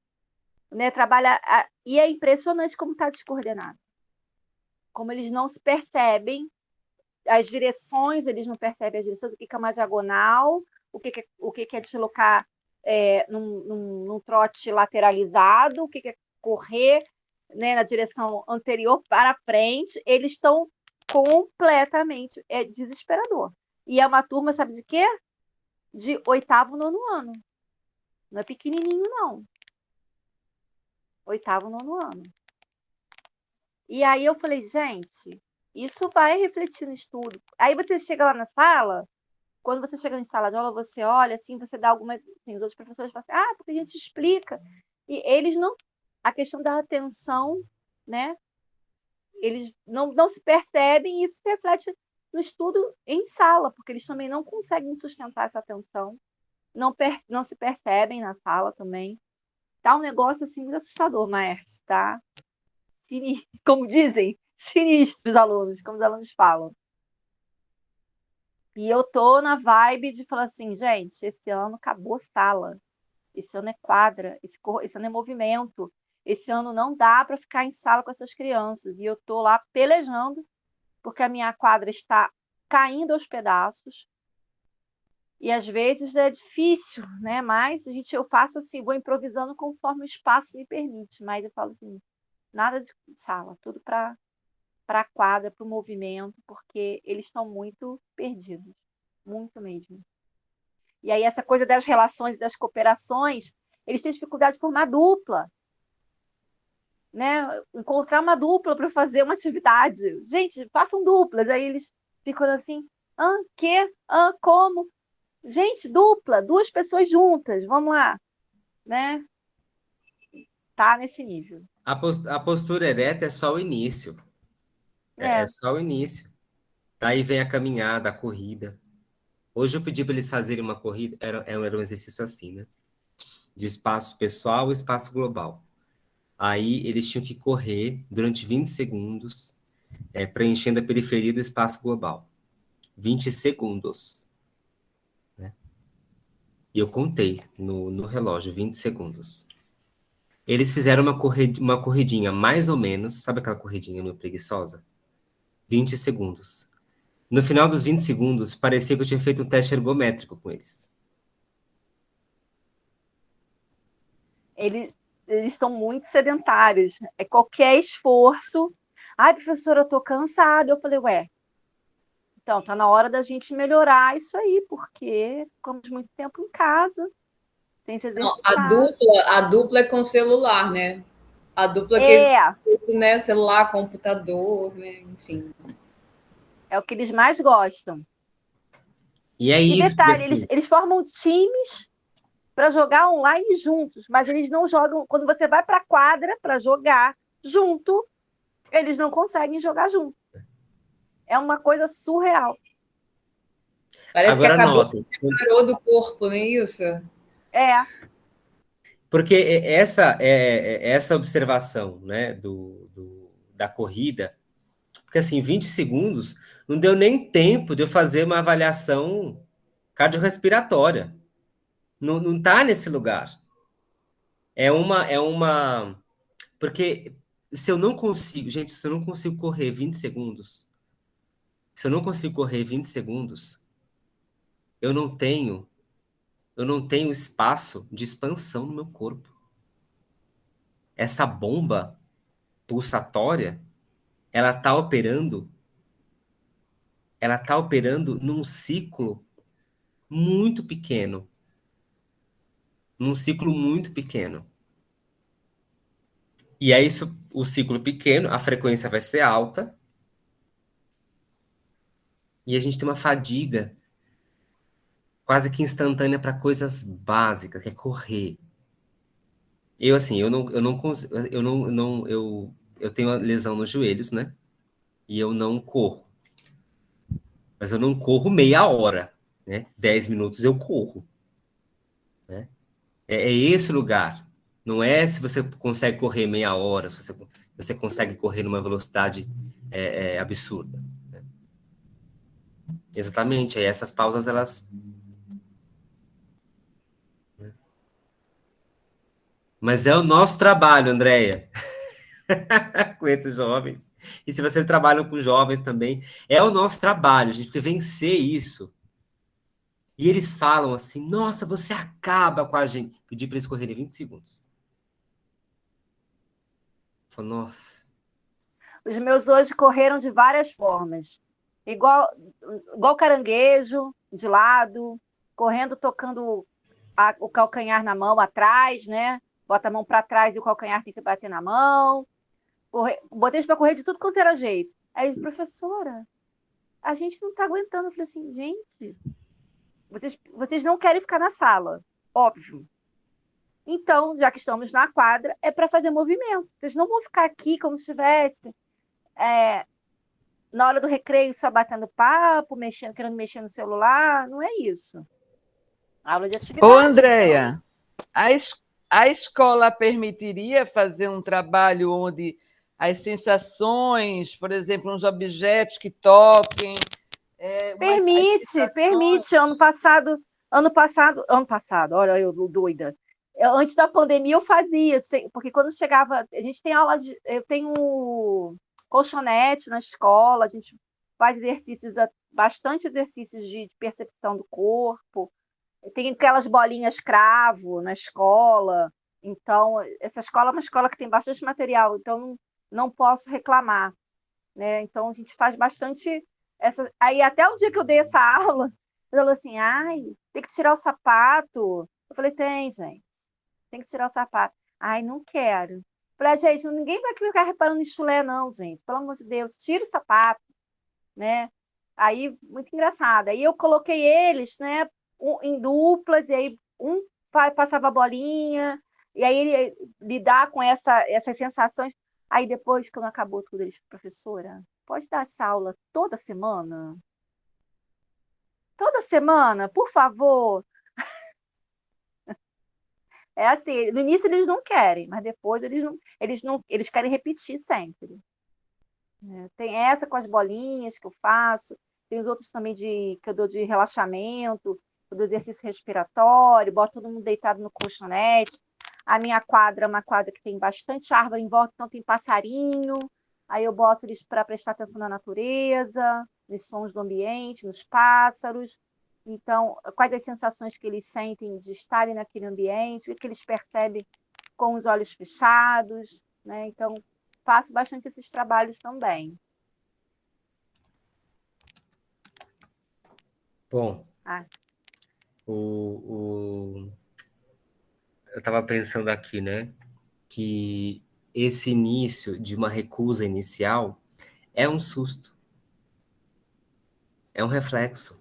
Né? Trabalhar. E é impressionante como está descoordenado. Como eles não se percebem as direções, eles não percebem as direções, o que é uma diagonal, o que é deslocar num trote lateralizado, o que é correr, né, na direção anterior para frente. Eles estão completamente desesperador. E é uma turma, sabe de quê? De 8º, 9º ano. Não é pequenininho, não. 8º, 9º ano. E aí eu falei, gente, isso vai refletir no estudo. Aí você chega lá na sala, quando você chega em sala de aula, você olha, assim, você dá algumas... Assim, os outros professores falam assim, porque a gente explica. E eles não... A questão da atenção, né? Eles não se percebem e isso se reflete no estudo em sala, porque eles também não conseguem sustentar essa atenção, não se percebem na sala também. Tá um negócio assim muito assustador, Maércio, tá? Como dizem, sinistro os alunos, como os alunos falam. E eu tô na vibe de falar assim, gente, esse ano acabou sala. Esse ano é quadra, esse ano é movimento. Esse ano não dá para ficar em sala com essas crianças. E eu tô lá pelejando, porque a minha quadra está caindo aos pedaços. E às vezes é difícil, né? Mas eu faço assim, vou improvisando conforme o espaço me permite. Mas eu falo assim, nada de sala, tudo para a quadra, para o movimento, porque eles estão muito perdidos, muito mesmo. E aí essa coisa das relações e das cooperações, eles têm dificuldade de formar dupla, né? Encontrar uma dupla para fazer uma atividade. Gente, façam duplas. Aí eles ficam assim, quê? Como? Gente, dupla, 2 pessoas juntas, vamos lá, né? Tá nesse nível. A postura ereta é só o início. É. É só o início. Daí vem a caminhada, a corrida. Hoje eu pedi para eles fazerem uma corrida, era um exercício assim, né? De espaço pessoal e espaço global. Aí eles tinham que correr durante 20 segundos, preenchendo a periferia do espaço global. 20 segundos. Né? E eu contei no relógio, 20 segundos. Eles fizeram uma corridinha mais ou menos, sabe aquela corridinha meio preguiçosa? 20 segundos. No final dos 20 segundos, parecia que eu tinha feito um teste ergométrico com eles. Eles estão muito sedentários. É qualquer esforço. Ai, professora, eu tô cansada. Eu falei, então tá na hora da gente melhorar isso aí, porque ficamos muito tempo em casa, sem se exercitar. A dupla é com celular, né? A dupla que né? Celular, computador, né? Enfim. É o que eles mais gostam. E é isso. E detalhe, assim, eles formam times para jogar online juntos, mas eles não jogam. Quando você vai para a quadra para jogar junto, eles não conseguem jogar junto. É uma coisa surreal. Parece Agora que a cabeça notem. separou do corpo, não é isso? É. Porque essa observação, né, da corrida, porque assim, 20 segundos não deu nem tempo de eu fazer uma avaliação cardiorrespiratória. Não está nesse lugar. Porque se eu não consigo, gente, se eu não consigo correr 20 segundos, eu não tenho espaço de expansão no meu corpo. Essa bomba pulsatória, ela está operando num ciclo muito pequeno. E é isso, o ciclo pequeno, a frequência vai ser alta, e a gente tem uma fadiga quase que instantânea para coisas básicas, que é correr. Eu, assim, eu não consigo, eu tenho uma lesão nos joelhos, né? E eu não corro. Mas eu não corro meia hora, né? 10 minutos eu corro. Né? É esse lugar. Não é se você consegue correr meia hora, se você consegue correr numa velocidade absurda. Né? Exatamente. Aí essas pausas, elas... Mas é o nosso trabalho, Andréia. Com esses jovens. E se vocês trabalham com jovens também, é o nosso trabalho, gente, porque vencer isso. E eles falam assim, nossa, você acaba com a gente. Pedi para eles correrem 20 segundos. Falei, nossa. Os meus hoje correram de várias formas. Igual caranguejo, de lado, correndo, tocando o calcanhar na mão atrás, né? Bota a mão para trás e o calcanhar tem que bater na mão. Botei para correr de tudo quanto era jeito. Aí, professora, a gente não está aguentando. Eu falei assim, gente, vocês não querem ficar na sala, óbvio. Então, já que estamos na quadra, é para fazer movimento. Vocês não vão ficar aqui como se estivesse na hora do recreio só batendo papo, querendo mexer no celular. Não é isso. Aula de atividade. Ô, Andréia, a escola permitiria fazer um trabalho onde as sensações, por exemplo, uns objetos que toquem, Permite. Ano passado, olha, eu doida. Antes da pandemia eu fazia, porque quando chegava, a gente tem aula eu tenho colchonete na escola, a gente faz exercícios, bastante exercícios de percepção do corpo. Tem aquelas bolinhas cravo na escola. Então, essa escola é uma escola que tem bastante material, então não posso reclamar, né? Então, a gente faz bastante essa. Aí, até o dia que eu dei essa aula, ele falou assim: ai, tem que tirar o sapato. Eu falei: tem, gente, tem que tirar o sapato. Ai, não quero. Eu falei: gente, ninguém vai ficar reparando em chulé, não, gente, pelo amor de Deus, tira o sapato, né? Aí, muito engraçado. Aí eu coloquei eles, né, em duplas, e aí um passava a bolinha, e aí ele lidar com essas sensações. Aí depois, quando acabou tudo, eles: professora, pode dar essa aula toda semana? Toda semana, por favor. É assim, no início eles não querem, mas depois eles querem repetir sempre. Tem essa com as bolinhas que eu faço, tem os outros também que eu dou de relaxamento, do exercício respiratório, boto todo mundo deitado no colchonete. A minha quadra é uma quadra que tem bastante árvore em volta, então tem passarinho. Aí eu boto eles para prestar atenção na natureza, nos sons do ambiente, nos pássaros. Então, quais as sensações que eles sentem de estarem naquele ambiente, o que eles percebem com os olhos fechados, né? Então, faço bastante esses trabalhos também. Bom, eu estava pensando aqui, né, que esse início de uma recusa inicial é um susto, é um reflexo.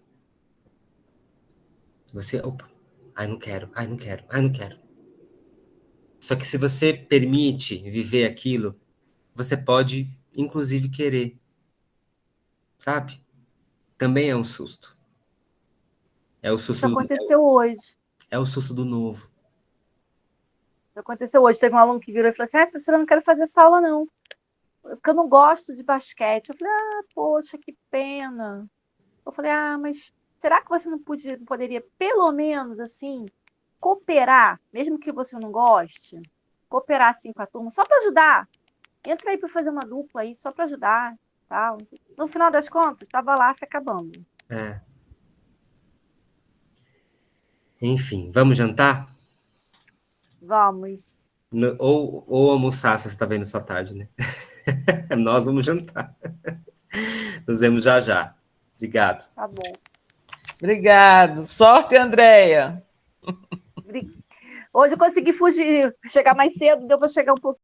Você, opa, ai, não quero, ai, não quero, ai, não quero. Só que se você permite viver aquilo, você pode, inclusive, querer, sabe? Também é um susto. É o susto. Isso aconteceu hoje. É o susto do novo. Isso aconteceu hoje. Teve um aluno que virou e falou assim: professora, eu não quero fazer essa aula, não, porque eu não gosto de basquete. Eu falei: poxa, que pena. Eu falei: mas será que você não poderia, pelo menos, assim, cooperar, mesmo que você não goste, cooperar assim com a turma, só para ajudar? Entra aí para fazer uma dupla aí, só para ajudar, tal. No final das contas, estava lá se acabando. Enfim, vamos jantar? Vamos. Ou almoçar, se você está vendo sua tarde, né? Nós vamos jantar. Nos vemos já já. Obrigado. Tá bom. Obrigado. Sorte, Andréia. Hoje eu consegui fugir, chegar mais cedo, deu para chegar um pouco